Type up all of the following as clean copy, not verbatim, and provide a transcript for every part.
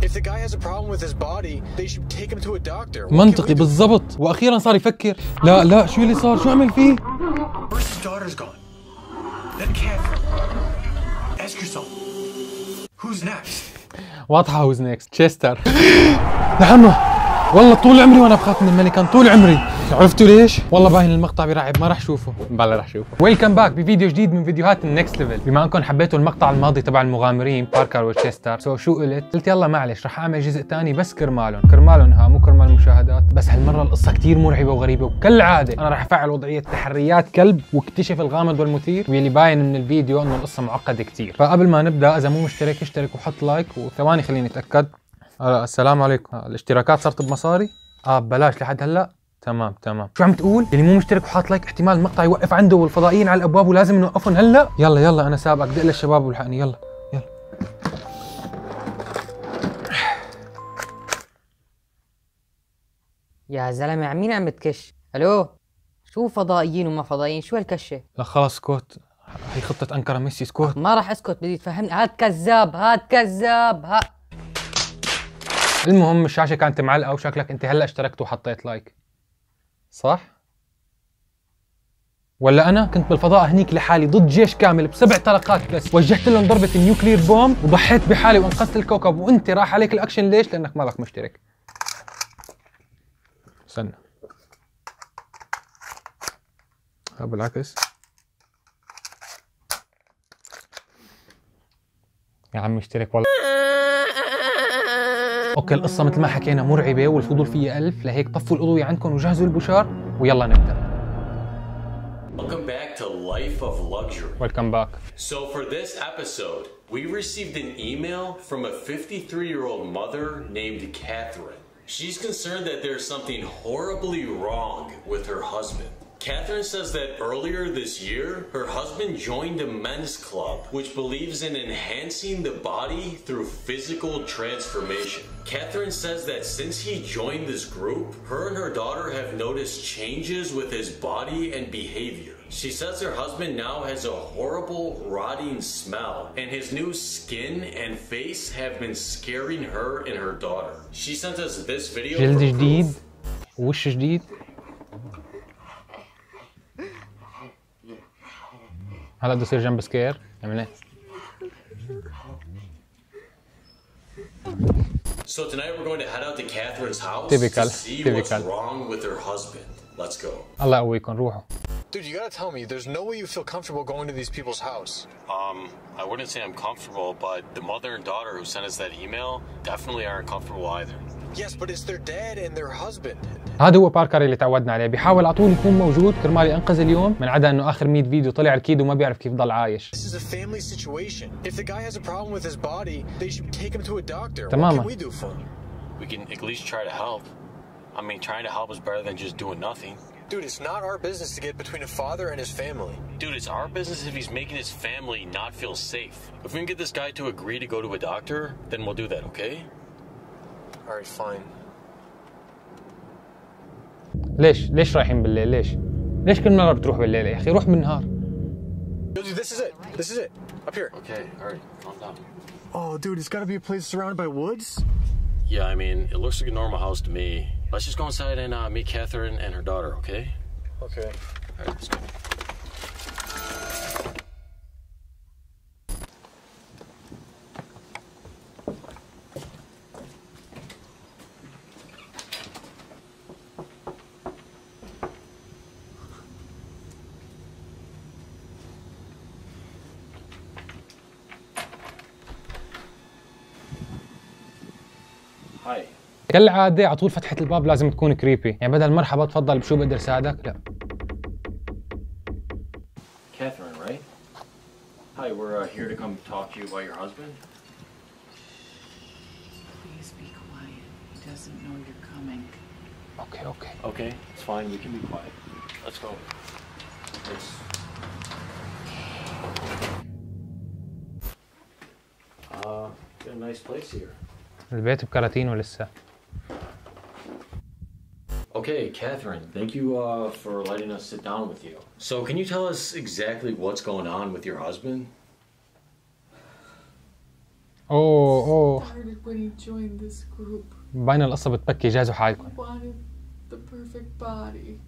If the guy has a problem with his body, they should take him to a doctor. منطقي بالضبط. واخيرا صار يفكر. لا شو اللي صار؟ شو عمل فيه؟ First his daughter's gone. Then Catherine. Ask yourself, who's next? واضحة who's next. تشيستر. لعنه. والله طول عمري وانا بخاف من الملكان، طول عمري. عرفتوا ليش؟ والله باين المقطع برعب، ما راح شوفه. بلا راح شوفه. ويلكم باك بفيديو جديد من فيديوهات النكست ليفل. بما انكم حبيتوا المقطع الماضي تبع المغامرين باركر وتشيستر، شو قلت يلا معلش راح اعمل جزء ثاني بس كرمالهم ها، مو كرمال المشاهدات. بس هالمره القصه كثير مرعبه وغريبه، وكالعاده انا راح افعل وضعيه تحريات كلب واكتشف الغامض والمثير، واللي باين من الفيديو انه القصه معقده كثير. فقبل ما نبدا، اذا مو مشترك اشترك وحط لايك، وثواني خليني اتاكد. السلام عليكم. الاشتراكات صارت بمصاري؟ ببلاش لحد هلا؟ تمام. شو عم تقول؟ اللي مو مشترك وحاط لايك احتمال المقطع يوقف عنده والفضائيين على الابواب ولازم نوقفهم هلا؟ يلا انا سابقك، دق للشباب والحقني. يلا يا زلمه عمين عم بتكش. الو، شو فضائيين وما فضائيين؟ شو هالكشه؟ لا خلاص اسكت، هي خطه انكره ميسي. اسكت. ما راح اسكت، بدي تفهمني. هاد كذاب. المهم الشاشه كانت معلقه وشكلك انت هلا اشتركت وحطيت لايك، صح؟ ولا انا كنت بالفضاء هنيك لحالي ضد جيش كامل ب7 طلقات بس، وجهت لهم ضربه النيوكلير بوم وضحيت بحالي وانقذت الكوكب، وانت راح عليك الاكشن. ليش؟ لانك مالك مشترك. استنى، بالعكس يا عم اشترك والله. اوكي، القصة مثل ما حكينا مرعبة والفضول فيها 1000، لهيك طفوا الأضوية عندكم وجهزوا البشار ويلا نبدأ. Welcome back to Life of Luxury. Welcome back. So for this episode, we received an email from a 53-year-old mother named Catherine. She's concerned that there's something horribly wrong with her husband. Catherine says that earlier this year, her husband joined a men's club which believes in enhancing the body through physical transformation. Catherine says that since he joined this group, her and her daughter have noticed changes with his body and behavior. She says her husband now has a horrible rotting smell, and his new skin and face have been scaring her and her daughter. She sent us this video. جلد جديد ووش جديد. هلا بده يصير جنب سكير. عملنا. So tonight we're going to head out to Catherine's house Typical. to see what's wrong with her husband. Let's go. الله يقويكم، روحوا. Dude, you gotta tell me, there's no way you feel comfortable going to these people's house. I wouldn't say I'm comfortable, but the mother and daughter who sent us that email definitely aren't comfortable either. Yes, but it's their dad and their husband. هذا هو باركر اللي تعودنا عليه، بيحاول على طول يكون موجود كرمال ينقذ اليوم، من عدا انه اخر 100 فيديو طلع الكيد وما بيعرف كيف ضل عايش. This is a family situation. If the guy has a problem with his body, they should take him to a doctor. تماما. What can we do for him? We can at least try to help. I mean, trying to help is better than just doing nothing. Dude, it's not our business to get between a father and his family. Dude, it's our business if he's making his family not feel safe. If we can get this guy to agree to go to a doctor, then we'll do that, okay? All right, fine. ليش رايحين بالليل؟ ليش كل مرة بتروح بالليل يا اخي؟ روح بالنهار. Dude, this is it. Up here. Okay, all right, calm down. Oh, dude, it's gotta be a place surrounded by woods? Yeah, I mean, it looks like a normal house to me. Let's just go inside and meet Catherine and her daughter, okay? Okay. All right, let's go. Hi. كالعادة على طول فتحة الباب لازم تكون كريبي، يعني بدل مرحبا تفضل بشو بقدر ساعدك؟ لا. Catherine, right? Hi, we're here to come talk to you about your husband. Please be quiet. He doesn't know you're coming. Okay. Okay, it's fine. We can be quiet. Let's go. Let's... got a nice place here. البيت بكراتينه لسه. Okay, Catherine, thank you for letting us sit down with you. So can you tell us exactly what's going on with your husband? اوه Started when he joined this group. باين القصة بتبكي، جهزوا حالكم. Wanted the perfect body.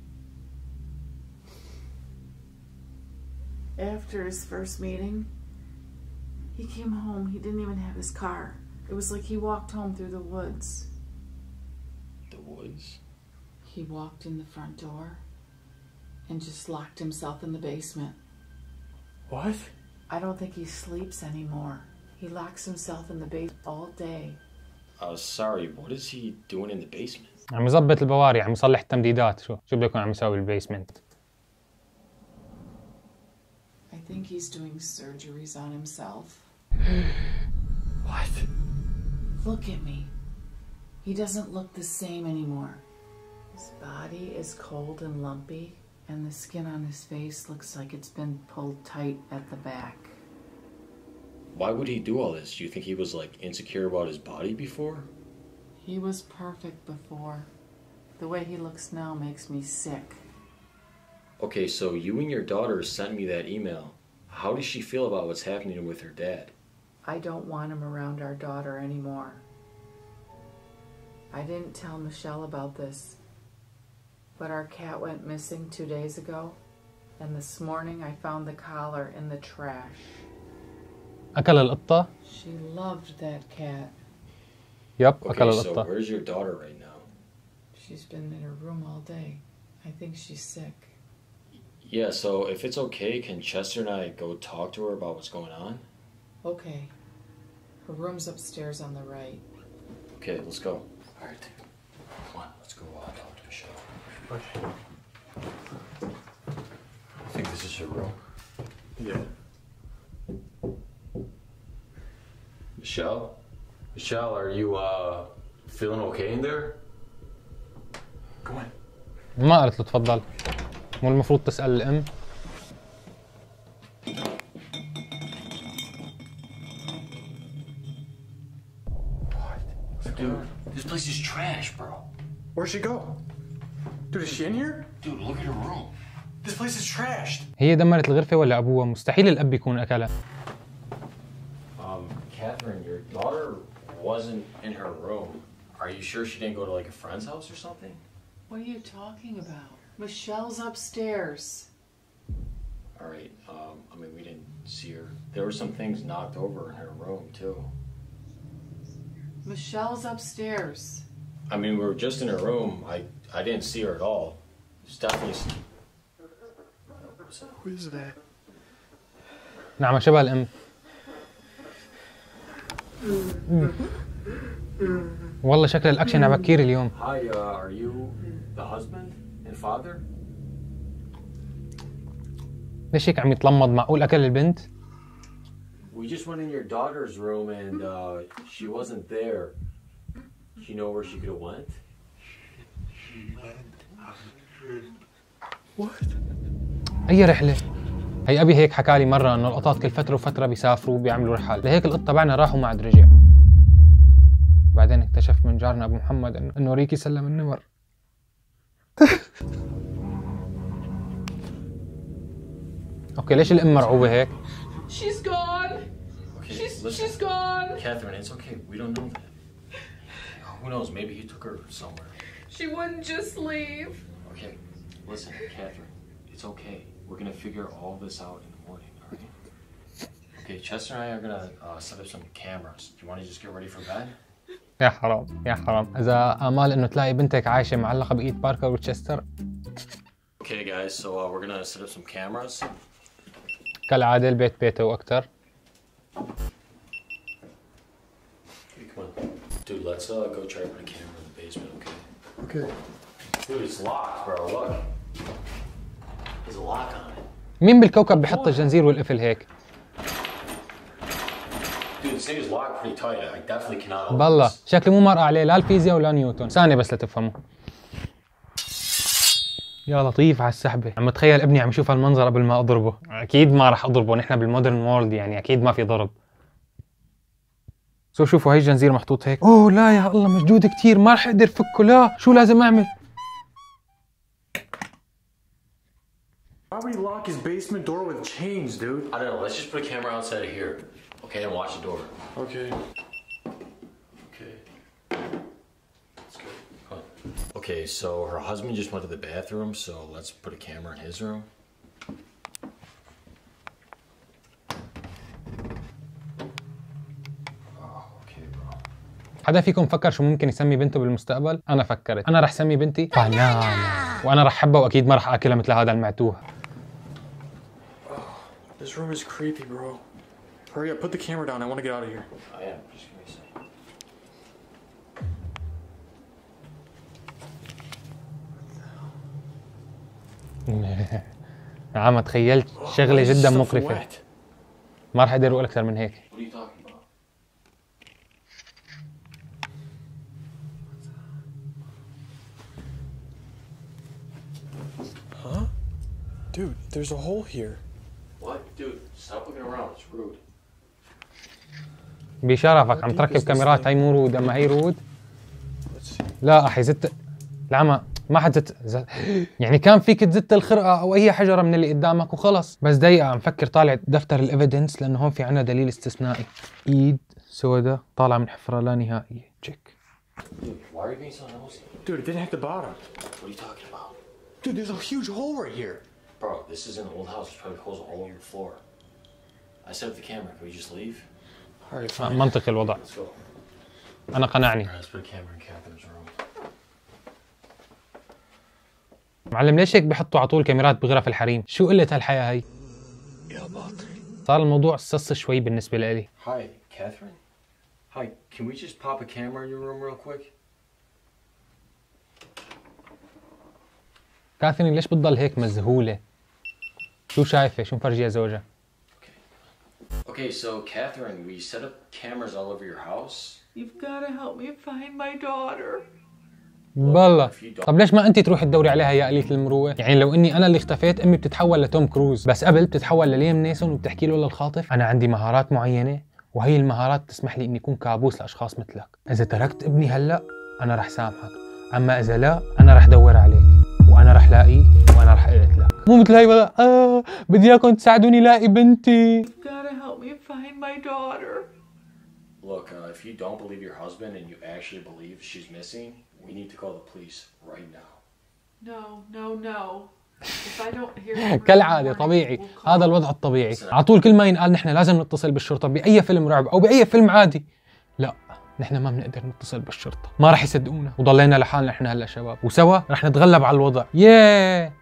After his first meeting, he came home. He didn't even have his car. It was like he walked home through the woods. The woods? He walked in the front door and just locked himself in the basement. What? I don't think he sleeps anymore. He locks himself in the basement all day. Sorry, what is he doing in the basement? عم يظبط البواري، عم يصلح التمديدات. شو بدكم عم يساوي بالبيسمنت؟ I think he's doing surgeries on himself. What? Look at me. He doesn't look the same anymore. His body is cold and lumpy, and the skin on his face looks like it's been pulled tight at the back. Why would he do all this? Do you think he was like insecure about his body before? He was perfect before. The way he looks now makes me sick. Okay, so you and your daughter sent me that email. How does she feel about what's happening with her dad? I don't want him around our daughter anymore. I didn't tell Michelle about this, but our cat went missing 2 days ago, and this morning I found the collar in the trash. أكل القطة؟ She loved that cat. يب أكل Okay, so القطة. where's your daughter right now? She's been in her room all day. I think she's sick. Yeah, so if it's okay, can Chester and I go talk to her about what's going on? Okay. Her room's upstairs on the right. Okay, let's go. All right, come on, let's go talk to Michelle. I think this is her room. Yeah. Michelle? Michelle, are you feeling okay in there? Go in. ما قالت له تفضل. مو المفروض تسأل الأم؟ Dude, this place is trash, bro. Where'd she go? Dude, is she in here? Dude, look at her room. This place is trashed. هي دمرت الغرفة ولا أبوها؟ مستحيل الأب يكون أكلها. Catherine, your daughter wasn't in her room. Are you sure she didn't go to like a friend's house or something? What are you talking about? Michelle's upstairs. All right, I mean, we didn't see her. There were some things knocked over in her room, too. Michelle's upstairs. I mean, we were just in her room. I didn't see her at all. Stephanie's... Who is that? نعم شبه الأم. والله شكل الأكشن على بكير اليوم. Hi, are you the husband and father? ليش هيك عم يتلمض؟ معقول أكل البنت؟ We just went in your daughter's room and she wasn't there. Do you know where she could have went? What? أي رحلة؟ هي أبي هيك حكالي مرة إنه القطط كل فترة وفترة بيسافروا وبيعملوا رحال، لهيك القط تبعنا راح وما عاد رجع. بعدين اكتشف من جارنا أبو محمد إنه ريكي سلم النمر. أوكي ليش الأم مرعوبة هيك؟ She's gone. Okay, She's gone. Catherine, it's okay. We don't know that. Who knows? Maybe he took her somewhere. She wouldn't just leave. Okay, listen, Catherine. It's okay. We're gonna figure all this out in the morning, all right? Okay, Chester and I are gonna set up some cameras. Do you want to just get ready for bed? يا حرام يا حرام، إذا آمال إنه تلاقي بنتك عايشة معلقة بإيد باركر وتشستر. Okay, guys. So we're gonna set up some cameras. كالعادة البيت بيته وأكتر. Okay, come on, dude. Let's go try to put a camera in the basement, okay? Okay. Dude, it's locked, bro. Look. There's a lock on it. مين بالكوكب بحط الجنزير والقفل هيك؟ Dude, this thing is locked pretty tight. I definitely cannot open بالله this. شكلي مو مرق عليه لا الفيزياء ولا نيوتن. ثانية بس لتفهموا. يا لطيف على السحبة. عم اتخيل ابني عم يشوف هالمنظر قبل ما اضربه. اكيد ما راح اضربه، نحن بالمودرن وورلد يعني اكيد ما في ضرب. شوفوا هي الجنزير محطوط هيك. اوه لا يا الله مشدود كثير، ما راح اقدر فكه. لا شو لازم اعمل؟ Why would he lock his basement door with chains, dude? I don't know. Let's just put a camera outside of here. Okay, and watch the door. Okay. Okay. Let's go. Come on. Okay, so her husband just went to the bathroom, so let's put a camera in his room. حدا فيكم فكر شو ممكن يسمي بنته بالمستقبل؟ أنا فكرت، أنا رح سمي بنتي فنانة، وأنا رح حبها وأكيد ما رح آكلها مثل هذا المعتوه. This room is creepy, bro. Hurry up, put the camera down. I want to get out of here. I am. Just give me a second. نعم تخيلت شغلة Why is جدا this stuff مقرفة. wet? ما رح أقدر أقول أكثر من هيك. What are you talking about? Huh? Dude, there's a hole here. What? Dude, stop looking around. It's rude. بشرفك عم تركب كاميرات، هي مو رود، أما هي رود. لا أخي زدت العمى، ما حد زت يعني كان فيك تزت الخرقة أو أي حجرة من اللي قدامك وخلص. بس دقيقة عم فكر طالع دفتر الإيفيدنس لأنه هون في عنا دليل استثنائي. إيد سوداء طالعة من حفرة لا نهائية. تشيك. Dude, why are you being so nosy? Dude, it didn't hit the bottom. What are you talking about? Dude, there's a huge hole right here. Bro, this is an old house. There's probably holes all over the floor. I set up the camera. Can we just leave? Alright, fine. منطقي الوضع. Let's go. أنا قنعني. Alright, let's put a camera in Catherine's room. معلم ليش هيك بحطوا على طول كاميرات بغرف الحريم؟ شو قلة هالحياة هي؟ صار الموضوع صص شوي بالنسبة لإلي. Hi, Catherine. Hi, can we just pop a camera in your room real quick? كاثرين ليش بتضل هيك مذهولة؟ شو شايفة؟ شو مفرجيها زوجها؟ Okay, so Catherine, we set up cameras all over your house. You've got to help me find my daughter. بالله طب ليش ما انت تروحي تدوري عليها يا قليلة المروءة؟ يعني لو اني انا اللي اختفيت امي بتتحول لتوم كروز، بس قبل بتتحول لليام نيسون وبتحكي له للخاطف انا عندي مهارات معينة وهي المهارات تسمح لي اني اكون كابوس لاشخاص مثلك. اذا تركت ابني هلا انا رح سامحك، اما اذا لا انا رح دور عليك وانا رح لاقيك وانا رح اقتلك. مو مثل هاي ولا بدي اياكم تساعدوني لاقي بنتي. You've got to help me find my daughter. Look, if you don't believe your husband and you actually believe she's missing, we need to call the police right now. No. If I don't hear from her كالعادة in the morning, طبيعي، we'll call. هذا الوضع الطبيعي. على طول كل ما ينقال نحن لازم نتصل بالشرطة بأي فيلم رعب أو بأي فيلم عادي. لا نحن ما بنقدر نتصل بالشرطة، ما راح يصدقونا وضلينا لحالنا نحن هلا شباب، وسوا رح نتغلب على الوضع. ياه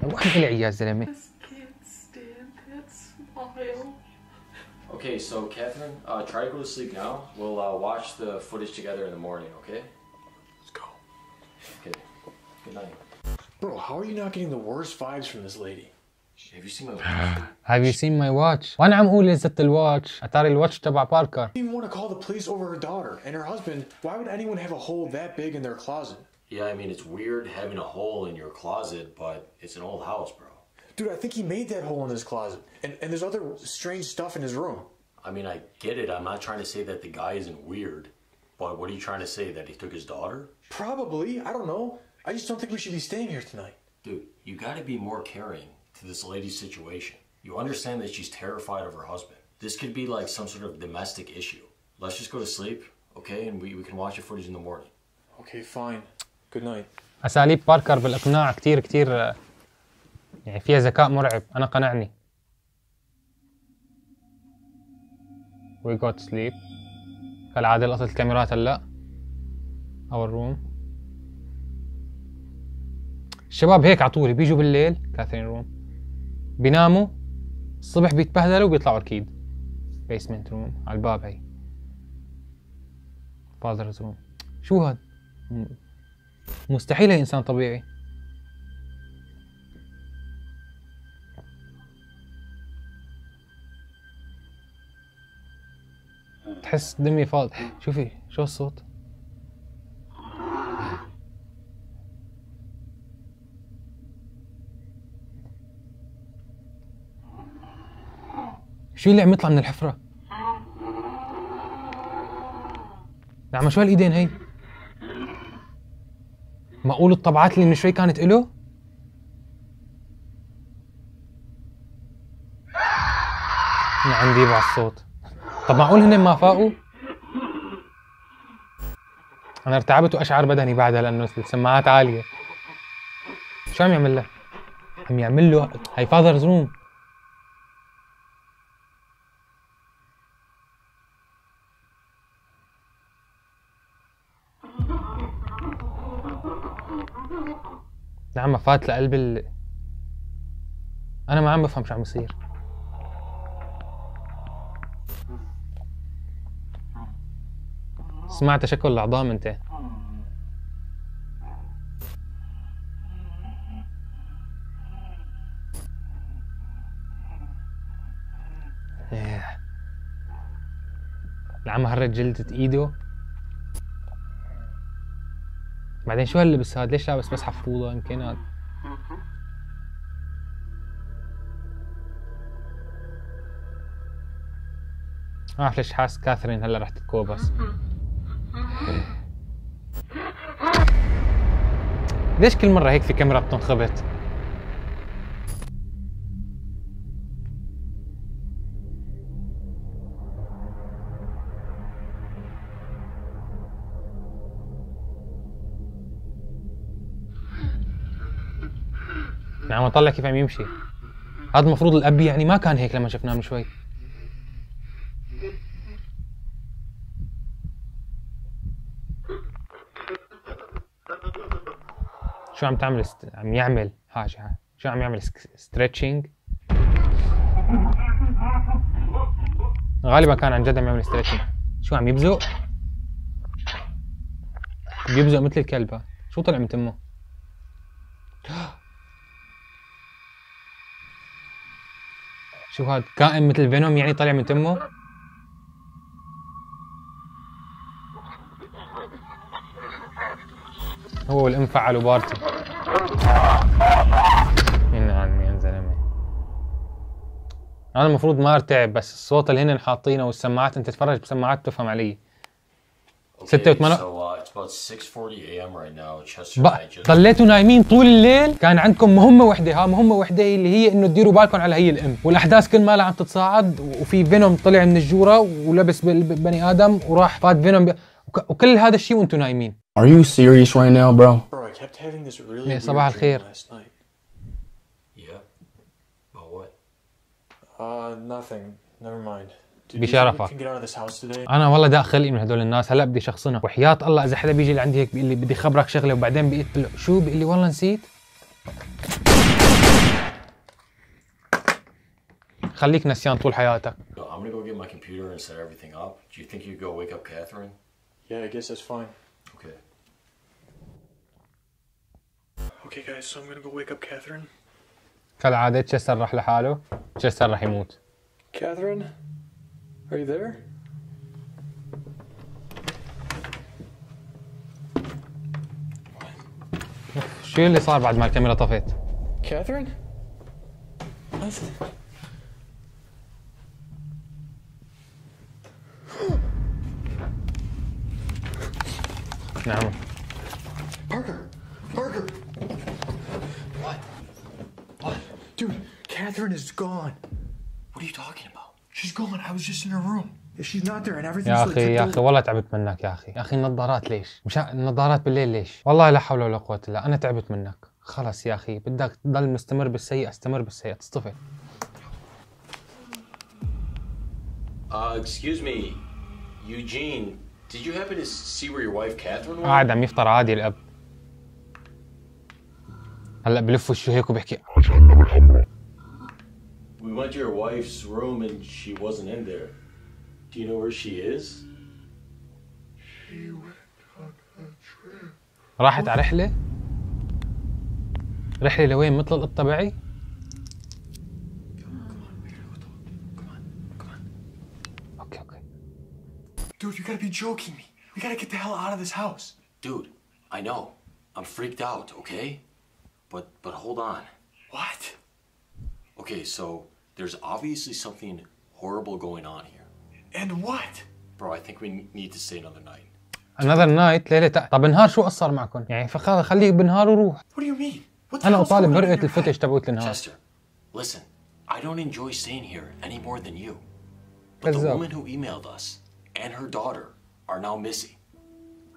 وين طلع يا زلمة؟ Just can't stand that smile. Okay, so Catherine, try to go to sleep now. We'll watch the footage together in the morning, okay? Let's go. Okay. Good night. Bro, how are you not getting the worst vibes from this lady? Have you seen my watch? Have you seen my watch؟ وأنا عم أقول لزت الواتش، أتاري الواتش تبع باركر. I didn't even want to call the police over her daughter and her husband. Why would anyone have a hole that big in their closet? Yeah, I mean, it's weird having a hole in your closet, but it's an old house, bro. Dude, I think he made that hole in his closet. And there's other strange stuff in his room. I mean, I get it. I'm not trying to say that the guy isn't weird, but what are you trying to say? That he took his daughter? Probably. I don't know. I just don't think we should be staying here tonight. Dude, you gotta be more caring to this lady's situation. You understand that she's terrified of her husband. This could be like some sort of domestic issue. Let's just go to sleep, okay? And we can watch the footage in the morning. Okay, fine. Good night. أساليب باركر بالإقناع كتير يعني فيها ذكاء مرعب. أنا قنعني. We got sleep. كالعادة لقطة الكاميرات هلا. Our room. الشباب هيك عطولي بيجوا بالليل كاثرين روم بيناموا الصبح بيتبهدلوا وبيطلعوا أكيد. Basement room على الباب هي. Father's room. شو هاد؟ مستحيل إنسان طبيعي. تحس دمي فاضي. شوفي شو الصوت؟ شو اللي عم يطلع من الحفرة؟ نعم شو هالإيدين هي؟ معقول الطبعات اللي من شوي كانت إله؟ عندي على الصوت. طب معقول هن ما فاقوا؟ انا ارتعبت واشعر بدني بعدها لانه السماعات عاليه. شو عم يعمل له؟ عم يعمل له هاي فاذرز روم. نعم فات لقلب انا ما عم بفهم شو عم يصير. سمعت تشكل العظام انت؟ العم هرت جلدة ايده. بعدين شو هاللبس هاد؟ ليش لابس بس حفوضة؟ يمكن هاد ما بعرف ليش حاس كاثرين هلا رح تتكوبس. ليش كل مرة هيك في كاميرا بتنخبط؟ عم اطلع كيف عم يمشي. هذا المفروض الاب يعني ما كان هيك لما شفناه من شوي. شو عم تعمل عم يعمل حاجة. شو عم يعمل ستريتشنج؟ غالبا كان عن جد عم يعمل ستريتشنج. شو عم يبزق؟ بيبزق مثل الكلب. شو طلع من تمه؟ شو هاد؟ كائن مثل فينوم يعني طلع من تمه؟ هو والام فعلوا بارتي. من عني يا زلمه. انا المفروض ما ارتعب بس الصوت اللي هن حاطينه والسماعات انت تتفرج بسماعات تفهم علي. 6 و8 ضليتوا نايمين طول الليل. كان عندكم مهمة وحدة. مهمة وحدة اللي هي انه تديروا بالكم على هي الام، والاحداث كل ما عم تتصاعد وفي فينوم طلع من الجورة ولبس بني ادم وراح فات فينوم وكل هذا الشيء وانتم نايمين. Are you serious right now, bro? Bro, I kept having this really weird صباح dream الخير. last night. Yeah. About what? Nothing. Never mind. Dude, بشرفك. can get out of this house today? انا والله داق خلقي من هدول الناس. هلا بدي شخصنه وحياة الله اذا حدا بيجي لعندي هيك بيقول لي بدي خبرك شغله وبعدين بقيت له شو بيقول لي والله نسيت. خليك نسيان طول حياتك. No, I'm gonna go get my computer and set everything up. Do you think you could go wake up Catherine? Yeah, I guess that's fine. Okay. Okay, guys, so I'm gonna go wake up Catherine. كالعادة تشستر راح لحاله. تشستر راح يموت. Catherine? Are you there? شو اللي صار بعد ما الكاميرا طفت؟ Catherine? نعم. Parker! Parker! What? What? Dude, Catherine is gone. What are you talking about? She's gone. I was just in her room. She's not there and everything's يا like اخي يا اخي والله تعبت منك يا اخي. يا اخي النظارات ليش؟ مش النظارات بالليل ليش؟ والله لا حول ولا قوة الا انا تعبت منك. خلص يا اخي بدك تضل مستمر بالسيء استمر بالسيء تصطفي. Excuse me, Eugene. Did you happen to see where your wife Catherine was? قاعد عم يفطر عادي الاب. هلا بلف وشه هيك وبحكي We went to your wife's room and she wasn't in there. Do you know where she is? راحت على رحلة؟ رحلة لوين مثل القط تبعي؟ اوكي اوكي. Dude, you gotta be joking me. We gotta get the hell out of this house. Dude, I know. I'm freaked out, okay? But hold on. What? Okay, so there's obviously something horrible going on here. And what? Bro, I think we need to stay another night. another night ليلة طب بالنهار شو قصر معكم؟ يعني خليك بالنهار وروح. What do you mean? What the انا hell's اطالب going on in برقة your الفوتج head? تبعت النهار. Chester, listen. I don't enjoy staying here any more than you. But the woman who emailed us and her daughter are now missing.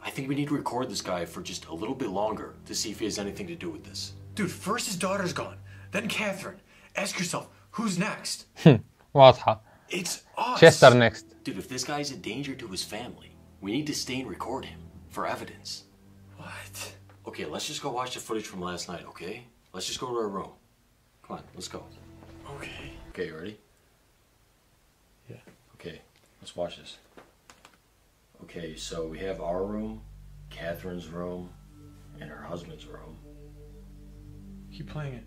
I think we need to record this guy for just a little bit longer to see if he has anything to do with this. Dude, first his daughter's gone, then Catherine. Ask yourself, who's next? واضحة. It's us. Chester next. Dude, if this guy's a danger to his family, we need to stay and record him for evidence. What? Okay, let's just go watch the footage from last night, okay? Let's just go to our room. Come on, let's go. Okay. Okay, you ready? Yeah. Okay, let's watch this. Okay, so we have our room, Catherine's room, and her husband's room. Keep playing it.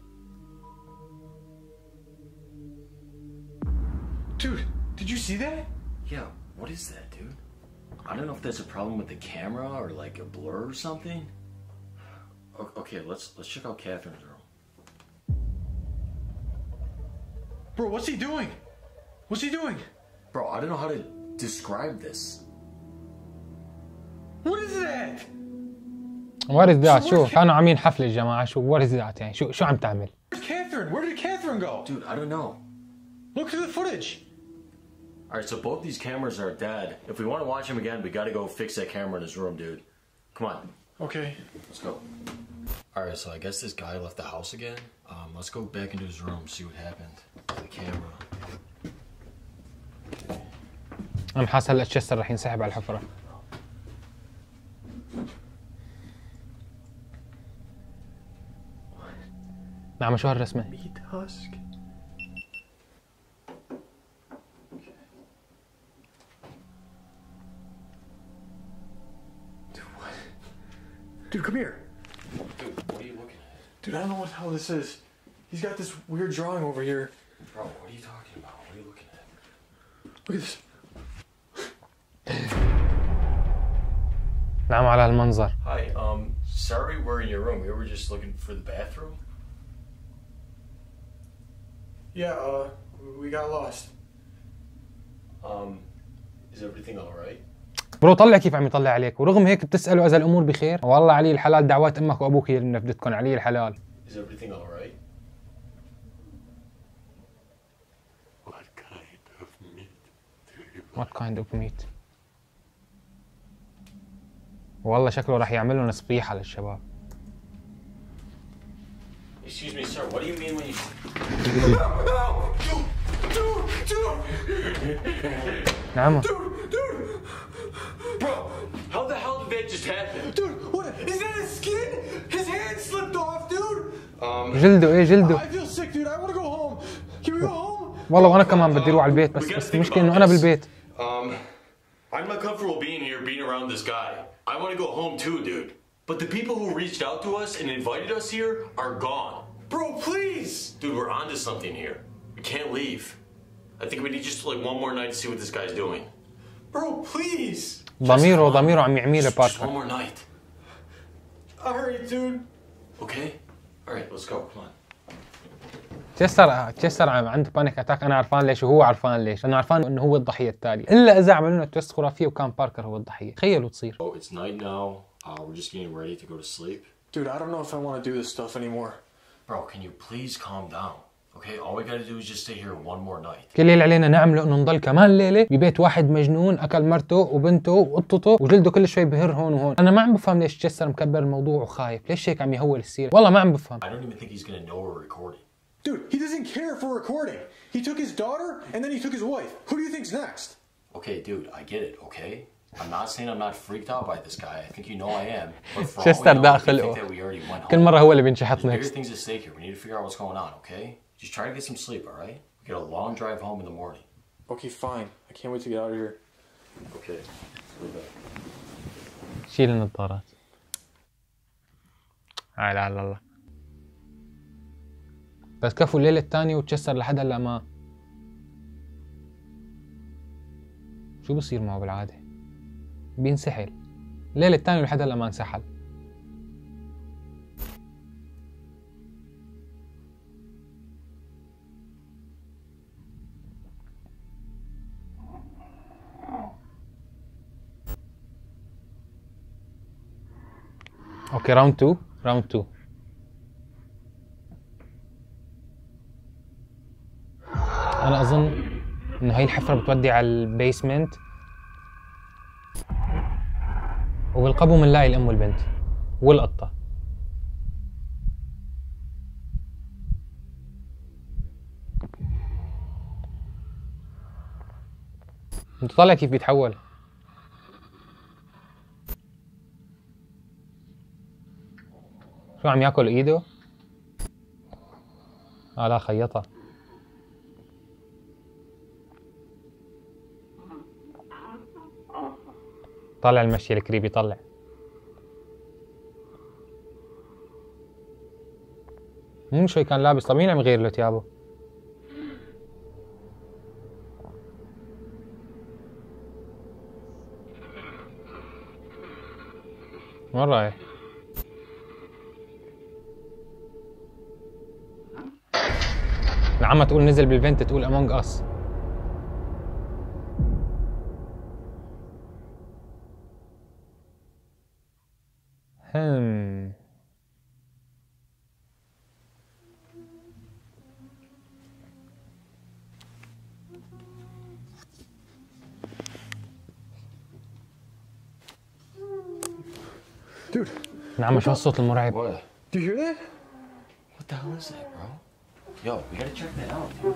Dude, did you see that? Yeah, what is that, dude? I don't know if that's a problem with the camera or like a blur or something. Okay, let's check out Catherine's room. Bro, what's he doing? What's he doing? Bro, I don't know how to describe this. What is that? What is that؟ شو كانوا عاملين حفلة يا جماعة. شو what is that يعني شو عم تعمل؟ Where's Catherine? Where did Catherine go? Dude, I don't know. Look through the footage. Alright, so both these cameras are dead. If we want to watch him again, we gotta go fix that camera in his room, dude. Come on. Okay. Let's go. Alright, so I guess this guy left the house again. Let's go back into his room, see what happened to the camera. أنا حاسس هلا تشستر رح ينسحب على الحفرة. نعم شو هالرسمة؟ Meat husk. Dude, what? Dude, come here. Dude, what are you looking at? Dude, I don't know what the hell this is. He's got this weird drawing over here. Bro, what are you talking about? What are you looking at? Look at this. نعم على هالمنظر. Hi, sorry we're in your room. We were just looking for the bathroom. Yeah, we got lost. Is everything alright? برو طلع كيف عم يطلع عليك ورغم هيك بتسأله إذا الأمور بخير. والله علي الحلال دعوات أمك وأبوك هي اللي منفذتكم. علي الحلال. Is everything alright? What kind of meat? والله شكله راح يعمل لهم صفيحة للشباب. Excuse me, sir. What do you mean when you... نعم. Bro, how the hell did that just happen? Dude, what? Is that his skin? His hand slipped off, dude. جلده إيه جلده. I feel sick, dude. I want to go home. Can we go home? والله وأنا كمان بدي أروح على البيت بس المشكلة إنه أنا بالبيت. I'm not comfortable being here, being around this guy. I want to go home too, dude. But the people who reached out to us and invited us here are gone. Bro, please. Dude, we're onto something here. We can't leave. I think we need just like one more night to see what this guy's doing. Bro, please. ضميره عم يعمي له Just one باركر. more night. Alright, dude. Okay? Alright, let's go. Come on. تشستر عنده بانيك اتاك. انا عرفان ليش وهو عرفان ليش. لانه عرفان انه هو الضحيه التالي الا اذا عملوا لنا تويست خرافيه وكان باركر هو الضحيه. تخيلوا تصير. Oh, it's night now. We're just getting ready to go to sleep. Dude, I don't know if I want to do this stuff anymore. Bro, can you please calm down? Okay, all we gotta do is just stay here one more night. كل اللي علينا نعمله انه نضل كمان ليله ببيت واحد مجنون اكل مرته وبنته وقطته وجلده كل شوي بهر هون وهون. انا ما عم بفهم ليش تشستر مكبر الموضوع وخايف. ليش هيك عم يهول السيره؟ والله ما عم بفهم. I don't even think he's gonna know we're recording. Dude, he doesn't care if we're recording. He took his daughter and then he took his wife. Who do you think's next? Okay, dude, I get it, okay? I'm not saying I'm not freaked out by this guy. I think you know I am. But for all we تشستر know, ده we think خلقه. that we already went كل home. مره هو اللي بينشحط There's bigger نكست. things at stake here. We need to figure out what's going on, okay? Just try to get some sleep, all right? We got a long drive home in the morning. Okay, fine. I can't wait to get out of here. Okay. شيل النظارات. لا لا الله. بس كفوا الليله الثانيه وتشستر لحد هلا ما. شو بصير معه بالعاده؟ بينسحل. الليله الثانيه لحد هلا ما انسحل. اوكي راوند 2 راوند 2. انا اظن ان انه هي الحفرة بتودي على البيسمنت، وبالقبو بنلاقي الام والبنت والقطة. انت طالع كيف بيتحول. شو عم ياكل ايده؟ لا خيطها. طالع المشي الكريبي طلع. مو شوي كان لابس، طب مين عم يغير له ثيابه؟ وين رايح؟ العمى تقول نزل بالفنت تقول امونج اس. Dude. نعم شو الصوت المرعب؟ What? Do you hear that? What the hell is that, bro? Yo, we gotta check that out, dude.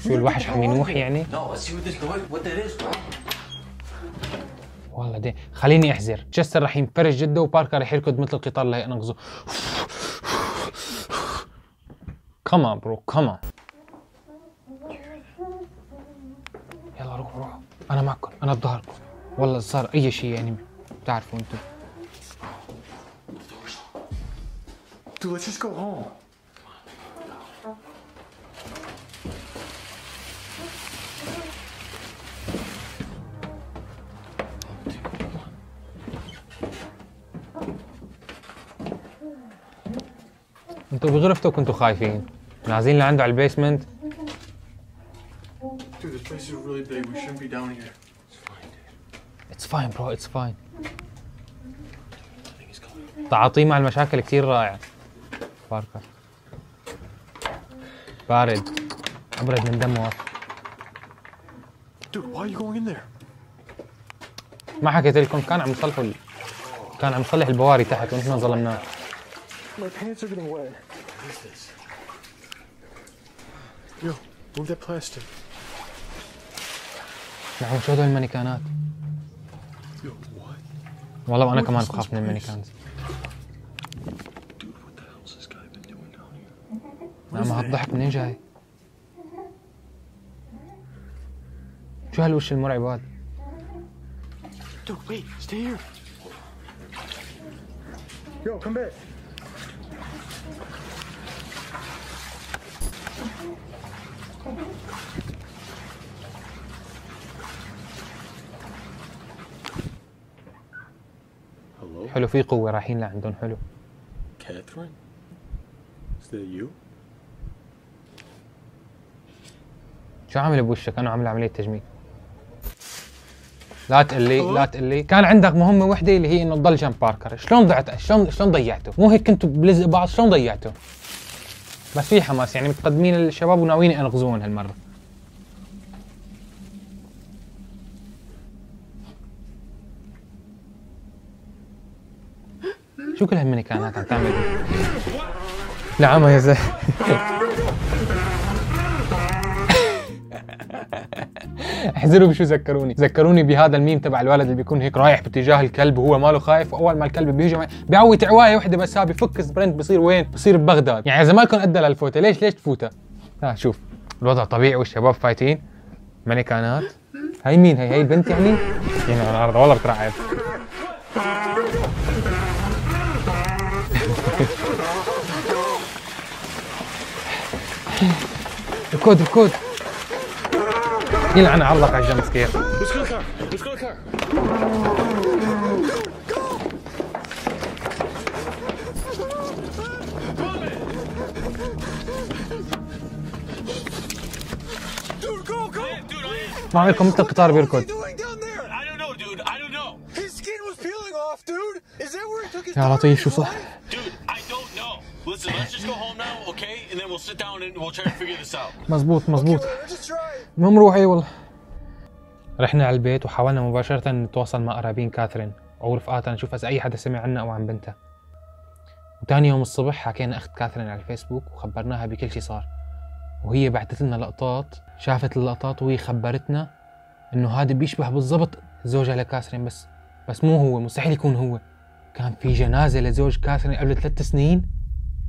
شو الوحش عم ينوح يعني؟ No, let's see what that is, bro. والله دي خليني احذر، تشستر رح ينفرج جدا وباركر رح يركض مثل القطار اللي ينقذه. كمان برو كمان. يلا روحوا روحوا، انا معكم، انا بظهركم. والله صار اي شيء يعني بتعرفوا انتم. Dude, let's just go home. انتوا بغرفتوا كنتوا خايفين، نازلين لعنده على البيسمنت. Dude, this place is really big. We shouldn't be down here. It's fine bro, it's fine. تعاطيه مع المشاكل كثير رائع. باركر بارد، ابرد من دمه. Dude, why are you going in there? ما حكيت لكم كان عم يصلحوا كان عم يصلح البواري تحت ونحن ظلمناه. My pants are getting wet. What is this? Yo, move that plastic. نحن شو هدول المانيكانات؟ Yo, what? والله وانا كمان بخاف من المانيكانز. Dude, what the hell's this guy been doing down here? نعم هالضحك منين جاي؟ شو هالوش المرعب هذا؟ Dude, wait, stay here. Yo, come back. Hello? حلو في قوة رايحين لعندهم. حلو. Catherine? Is that you? شو عامل بوشك؟ انا عامل عملية تجميل. لا تقول لي لا تقول لي كان عندك مهمة وحدة اللي هي انه تضل جنب باركر، شلون ضعت؟ شلون ضيعته؟ مو هيك كنتوا بلزق بعض، شلون ضيعته؟ بس في حماس يعني متقدمين الشباب وناويين ينقذون هالمرة. شو كل هالمانيكانات عم تعمل؟ نعم يا زلمة. احذروا بشو ذكروني بهذا الميم تبع الولد اللي بيكون هيك رايح باتجاه الكلب وهو ماله خايف، واول ما الكلب بيهجم بيعوي تعوايه وحده بس ها بفك سبرنت بصير وين؟ بصير ببغداد. يعني اذا ما لكم ادى للفوته ليش تفوتها؟ شوف الوضع طبيعي والشباب فايتين مانيكانات. هي مين هي البنت يعني النهارده والله بترعب. الكود يلعن علق على الجمب سكير. Let's go to the car. Let's go to the car. Dude, go! ما عليكم مثل القطار بيركض. What are you doing down there? I don't know, dude. I don't know. His skin was peeling off, dude. Is that where he took his يا لطيف شو صح؟ Dude, I don't know. Listen, let's just go home now, okay? And then we'll sit down and we'll try to figure this out. مزبوط مزبوط. المهم نروح. اي والله. رحنا على البيت وحاولنا مباشرة نتواصل مع قرابين كاثرين او رفقاتها نشوف اذا اي حدا سمع عنها او عن بنتها. وثاني يوم الصبح حكينا اخت كاثرين على الفيسبوك وخبرناها بكل شيء صار. وهي بعثت لنا لقطات، شافت اللقطات وهي خبرتنا انه هذا بيشبه بالضبط زوجها لكاثرين، بس مو هو، مستحيل يكون هو. كان في جنازة لزوج كاثرين قبل 3 سنين،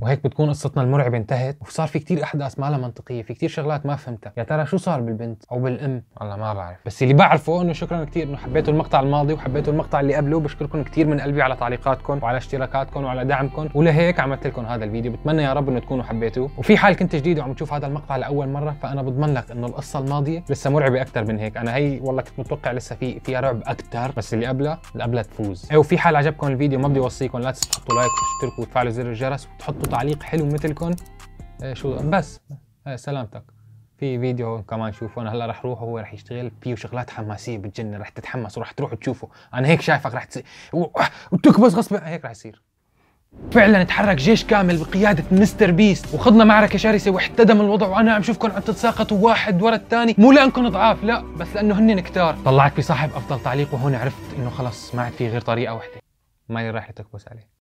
وهيك بتكون قصتنا المرعبة انتهت. وصار في كتير احداث ما لها منطقية، في كتير شغلات ما فهمتها. يا ترى شو صار بالبنت او بالام؟ والله ما بعرف، بس اللي بعرفه انه شكرا كتير انه حبيتوا المقطع الماضي وحبيتوا المقطع اللي قبله. بشكركم كتير من قلبي على تعليقاتكم وعلى اشتراكاتكم وعلى دعمكم، ولهيك عملت لكم هذا الفيديو. بتمنى يا رب انه تكونوا حبيتوه. وفي حال كنت جديد وعم تشوف هذا المقطع لاول مرة، فانا بضمن لك انه القصة الماضية لسه مرعبة اكثر من هيك. انا هي والله كنت متوقع لسه فيها رعب اكثر، بس اللي قبلها تفوز. اي وفي حال عجبكم الفيديو ما بدي اوصيكم لا تحطوا لايك وتشتركوا وتفعلوا زر الجرس وتحطوا تعليق حلو مثلكم. شو بس سلامتك. في فيديو كمان شوفوا، انا هلا رح روح وهو رح يشتغل فيه شغلات حماسيه بتجنن، رح تتحمس ورح تروحوا تشوفوا. انا هيك شايفك رح وتكبس غصب هيك رح يصير. فعلا تحرك جيش كامل بقياده مستر بيست وخضنا معركه شرسه واحتدم الوضع، وانا عم شوفكم عم تتساقطوا واحد ورا الثاني، مو لانكم ضعاف لا، بس لانه هن كتار. طلعت في صاحب افضل تعليق وهون عرفت انه خلص ما عاد في غير طريقه واحده، مالي رايح تكبس عليه.